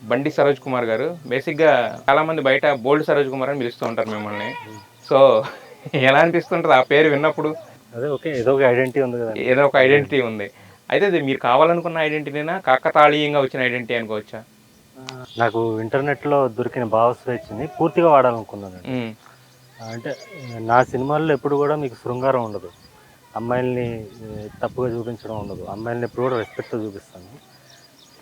బండి సరోజ్ కుమార్ గారు. బేసిక్‌గా చాలామంది బయట బోల్డ్ సరోజ్ కుమార్ అని పిలుస్తూ ఉంటారు మిమ్మల్ని. సో, ఎలా అనిపిస్తుంటది ఆ పేరు విన్నప్పుడు? అదే ఓకే. ఏదో ఒక ఐడెంటిటీ ఉంది కదండీ. ఏదో ఒక ఐడెంటిటీ ఉంది. అయితే అది మీరు కావాలనుకున్న ఐడెంటిటీనా? కాకతాళీయంగా వచ్చిన ఐడెంటిటీ అనుకోవచ్చా? నాకు ఇంటర్నెట్‌లో దొరికిన భావస్వేచ్ఛని పూర్తిగా వాడాలనుకున్నానండి. హ్మ్. అంటే నా సినిమాల్లో ఎప్పుడు గూడా మీకు శృంగారం ఉండదు. అమ్మాయిల్ని తప్పుగా చూపించడం ఉండదు. అమ్మాయిల్ని ఎప్పుడు కూడా రెస్పెక్ట్‌తో చూపిస్తాను.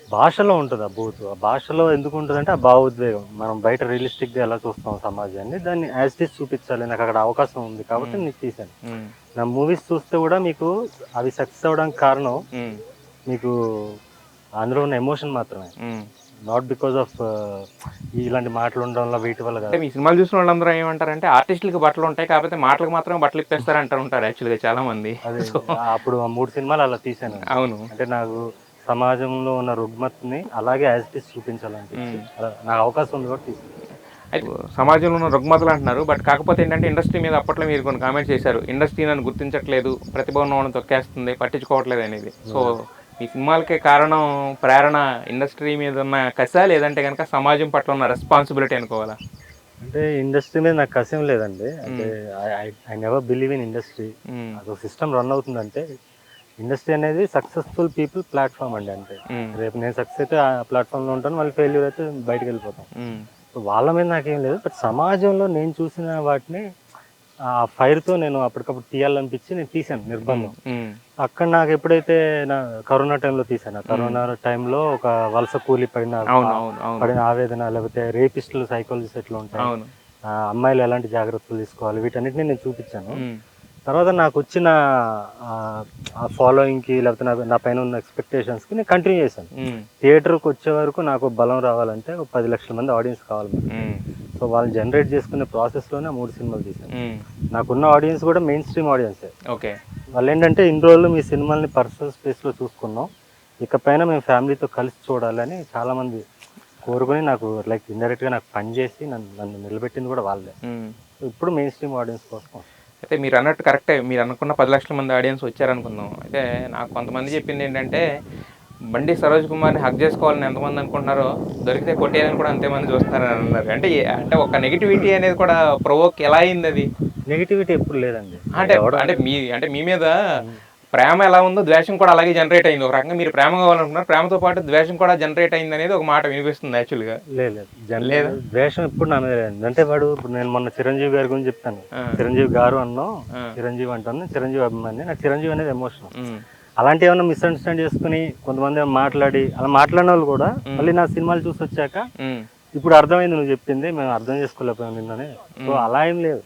భాషలో ఉంటది ఆ బూతు. ఆ భాషలో ఎందుకుంటదంటే ఆ భావోద్వేగం. మనం బయట రియలిస్టిక్‌గా ఎలా చూస్తాం సమాజాన్ని, దాన్ని యాజ్ ఇట్ ఈజ్ చూపించాలి. నాకక్కడ అవకాశం ఉంది కాబట్టి హ్మ్. నేను తీశాను. హ్మ్. నా మూవీస్ చూస్తే గూడా మీకు అవి సక్సెస్ అవ్వడానికి కారణం హ్మ్. మీకు అందులో ఉన్న ఎమోషన్ మాత్రమే. హ్మ్. నాట్ బికాజ్ ఆఫ్ ఇలాంటి మాటలు ఉండడం వల్ల వీటి వల్ల అంటే కాదు. మీ సినిమాలు చూసిన వాళ్ళందరూ ఏమంటారంటే ఆర్టిస్టులకి బట్టలుంటాయి. కాకపోతే మాటలకు మాత్రమే బట్టలు ఇప్పేస్తారు అంటూ ఉంటారు యాక్చువల్‌గా చాలామంది. అదే సో అప్పుడు ఆ 3 సినిమాలు అలా తీశానండి. అవును. అంటే నాకు సమాజంలో ఉన్న రుగ్మతని అలాగే యాజ్ ఇట్ ఈజ్ చూపించాలనిపించి హ్మ్. అలా నాకు అవకాశం ఉంది కాబట్టి తీశాను. అయితే సమాజంలో ఉన్న రుగ్మతలు అంటున్నారు. బట్ కాకపోతే ఏంటంటే ఇండస్ట్రీ మీద అప్పట్లో మీరు కొన్ని కామెంట్స్ చేశారు. ఇండస్ట్రీ నన్ను గుర్తించట్లేదు, ప్రతిభ ఉన్నవాళ్ళని తొక్కేస్తుంది, పట్టించుకోవట్లేదు అనేది. సో, మీ సినిమాలకే కారణం, ప్రేరణ ఇండస్ట్రీ మీద ఉన్న కసా? లేదంటే గనక సమాజం పట్ల ఉన్న రెస్పాన్సిబిలిటీ అనుకోవాలా? అంటే ఇండస్ట్రీ మీద నాకు కసి లేదండి. అంటే హ్మ్. I never believe in industry. హ్మ్. అదొక సిస్టమ్ రన్ అవుతుందంటే ఇండస్ట్రీ అనేది సక్సెస్‌ఫుల్ పీపుల్ ప్లాట్‌ఫార్మ్ అండి అంతే. హ్మ్. రేపు నేను సక్సెస్ అయితే ఆ ప్లాట్‌ఫార్మ్‌లో ఉంటాను. మళ్ళీ ఫెయిల్యూర్ అయితే బయటికెళ్ళిపోతాం. హ్మ్. వాళ్ళ మీద నాకేం లేదు. బట్ సమాజంలో నేను చూసిన వాటిని ఆ ఫైర్‌తో నేను అప్పటికప్పుడు తీయాలనిపించి నేను తీశాను హ్మ్. నిర్బంధం. హ్మ్. అక్కడ నాకెప్పుడైతే నా కరోనా టైంలో తీశాను. ఆ హ్మ్. కరోనా టైంలో ఒక వలస కూలి అవును. అవును. అవును. పడిన ఆవేదన లేకపోతే రేపిస్టుల సైకాలజీస్ ఎట్లుంటాయి, అవును. అమ్మాయిలు ఎలాంటి జాగ్రత్తలు తీసుకోవాలి వీటన్నిటిని నేను చూపించాను. హ్మ్. తర్వాత నాకొచ్చిన ఆ ఫాలోయింగ్‌కి లేకపోతే నా పైన ఉన్న ఎక్స్‌పెక్టేషన్స్‌కి నేను కంటిన్యూ చేశాను. హ్మ్. థియేటర్‌కొచ్చే వరకు నాకు బలం రావాలంటే ఒక 10,00,000 మంది ఆడియన్స్ కావాలి మనకి. హ్మ్. సో, వాళ్ళని జనరేట్ చేసుకునే ప్రాసెస్‌లోనే ఆ 3 సినిమాలు తీశాను. హ్మ్. నాకున్న ఆడియన్స్ కూడా మెయిన్ స్ట్రీమ్ ఆడియన్సే. ఓకే. వాళ్ళేంటంటే ఇన్ని రోజులు మీ సినిమాల్ని పర్సనల్ స్పేస్‌లో చూసుకున్నాం. ఇకపైన మేము ఫ్యామిలీతో కలిసి చూడాలని చాలామంది కోరుకొని నాకు లైక్ ఇండైరెక్ట్‌గా నాకు పని చేసి నన్ను నిలబెట్టింది కూడా వాళ్ళే. హ్మ్. సో, ఇప్పుడు మెయిన్ స్ట్రీమ్ ఆడియన్స్ కోసం. అయితే మీరన్నట్టు కరెక్టే. మీరనుకున్న 10,00,000 మంది ఆడియన్స్ వచ్చారనుకుందాం. అయితే నాకు కొంతమంది చెప్పిందేంటంటే, 'బండి సరోజ్ కుమార్‌ని హగ్ జేసుకోవాలని ఎంతమంది అనుకుంటున్నారో, దొరికితే కొట్టేయాలని కూడా అంతే మంది చూస్తున్నారని అన్నారు. అంటే అంటే ఒక నెగటివిటీ అనేది కూడా ప్రొవోక్ ఎలా అయిందది? నెగటివిటీ ఎప్పుడు లేదండి. అంటే ఎవడ అంటే మీ మీద హ్మ్. ప్రేమ ఎలా ఉందో ద్వేషం కూడా అలాగే జనరేట్ అయింది. ఒక రకంగా మీరు ప్రేమ కావాలనుకున్నారు. ప్రేమతో పాటు ద్వేషం కూడా జనరేట్ అయిందనేది ఒక మాట వినిపిస్తుంది యాక్చువల్‌గా. లేదు. లేదా? ద్వేషం ఎప్పుడు నా మీద లేదండి. అంటే ఇప్పుడు నేను మొన్న చిరంజీవి గారి గురించి చెప్పాను. ఆ! చిరంజీవి గారు అనను, ఆ! చిరంజీవి అంటాను. చిరంజీవి అభిమాని. నాకు చిరంజీవి అనేది ఎమోషన్. హ్మ్. అలాంటియేమన్నా మిస్‌అండర్‌స్టాండ్ చేసుకొని కొంతమంది మాట్లాడి అలా మాట్లాడినోళ్ళు కూడా హ్మ్. మళ్ళీ నా సినిమాలు చూసొచ్చాక హ్మ్. ఇప్పుడు అర్థమైంది నువ్వు చెప్పింది. మేము అర్థం చేసుకోలేకపోయాం నిన్నని. సో, హ్మ్. అలా ఏం లేదు.